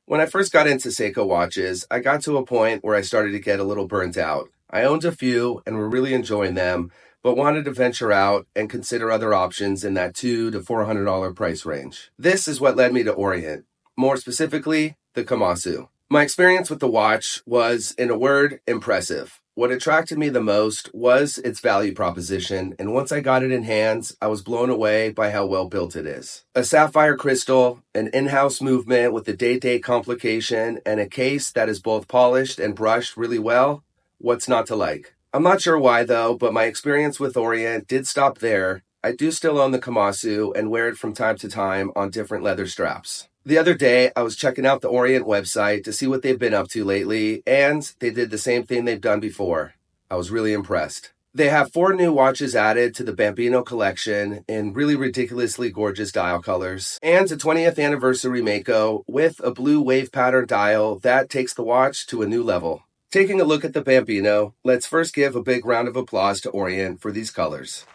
When I first got into Seiko watches, I got to a point where I started to get a little burnt out. I owned a few and were really enjoying them, but wanted to venture out and consider other options in that $200 to $400 price range. This is what led me to Orient, more specifically, the Kamasu. My experience with the watch was, in a word, impressive. What attracted me the most was its value proposition, and once I got it in hands, I was blown away by how well built it is. A sapphire crystal, an in-house movement with a date complication, and a case that is both polished and brushed really well, what's not to like? I'm not sure why though, but my experience with Orient did stop there. I do still own the Kamasu and wear it from time to time on different leather straps. The other day, I was checking out the Orient website to see what they've been up to lately, and they did the same thing they've done before. I was really impressed. They have 4 new watches added to the Bambino collection in really ridiculously gorgeous dial colors, and a 20th anniversary Mako with a blue wave pattern dial that takes the watch to a new level. Taking a look at the Bambino, let's first give a big round of applause to Orient for these colors.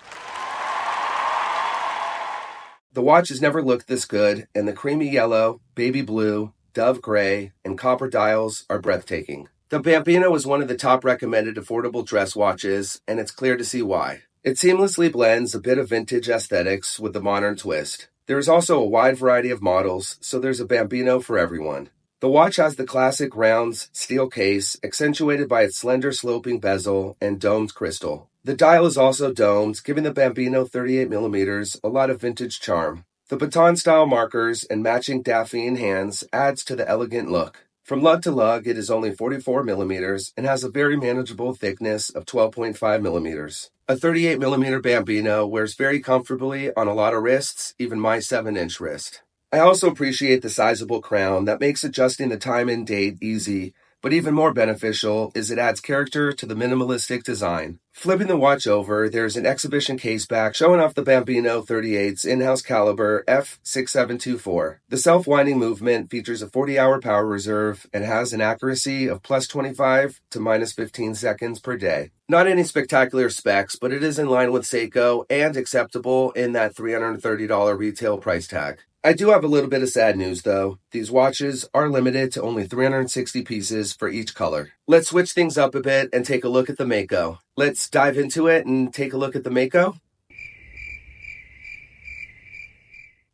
The watch has never looked this good, and the creamy yellow, baby blue, dove gray, and copper dials are breathtaking. The Bambino is one of the top recommended affordable dress watches, and it's clear to see why. It seamlessly blends a bit of vintage aesthetics with the modern twist. There is also a wide variety of models, so there's a Bambino for everyone. The watch has the classic round steel case, accentuated by its slender sloping bezel and domed crystal. The dial is also domed, giving the Bambino 38mm a lot of vintage charm. The baton-style markers and matching daphne hands adds to the elegant look. From lug to lug, it is only 44mm and has a very manageable thickness of 12.5mm. A 38mm Bambino wears very comfortably on a lot of wrists, even my 7-inch wrist. I also appreciate the sizable crown that makes adjusting the time and date easy, but even more beneficial is it adds character to the minimalistic design. Flipping the watch over, there's an exhibition case back showing off the Bambino 38's in-house caliber F6724. The self-winding movement features a 40-hour power reserve and has an accuracy of plus 25 to minus 15 seconds per day. Not any spectacular specs, but it is in line with Seiko and acceptable in that $330 retail price tag. I do have a little bit of sad news though. These watches are limited to only 360 pieces for each color. Let's switch things up a bit and take a look at the Mako. Let's dive into it and take a look at the Mako.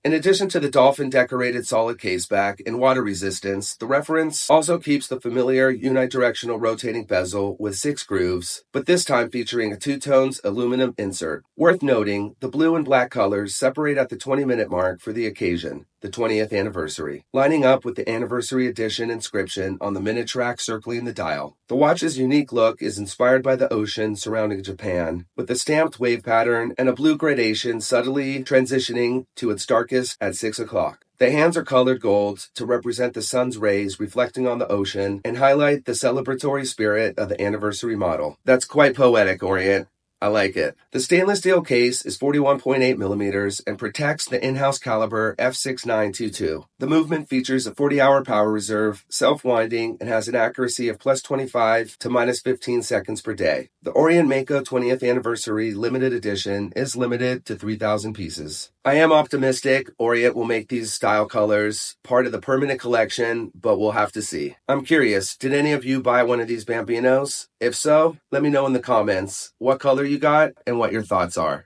In addition to the dolphin-decorated solid caseback and water resistance, the reference also keeps the familiar unidirectional rotating bezel with 6 grooves, but this time featuring a 2-tones aluminum insert. Worth noting, the blue and black colors separate at the 20-minute mark for the occasion, the 20th anniversary, lining up with the anniversary edition inscription on the minute track circling the dial. The watch's unique look is inspired by the ocean surrounding Japan, with a stamped wave pattern and a blue gradation subtly transitioning to its darkest at 6 o'clock. The hands are colored gold to represent the sun's rays reflecting on the ocean and highlight the celebratory spirit of the anniversary model. That's quite poetic, Orient. I like it. The stainless steel case is 41.8mm and protects the in-house caliber F6922. The movement features a 40-hour power reserve, self-winding, and has an accuracy of plus 25 to minus 15 seconds per day. The Orient Mako 20th Anniversary Limited Edition is limited to 3,000 pieces. I am optimistic Orient will make these style colors part of the permanent collection, but we'll have to see. I'm curious, did any of you buy one of these Bambinos? If so, let me know in the comments what color you got and what your thoughts are.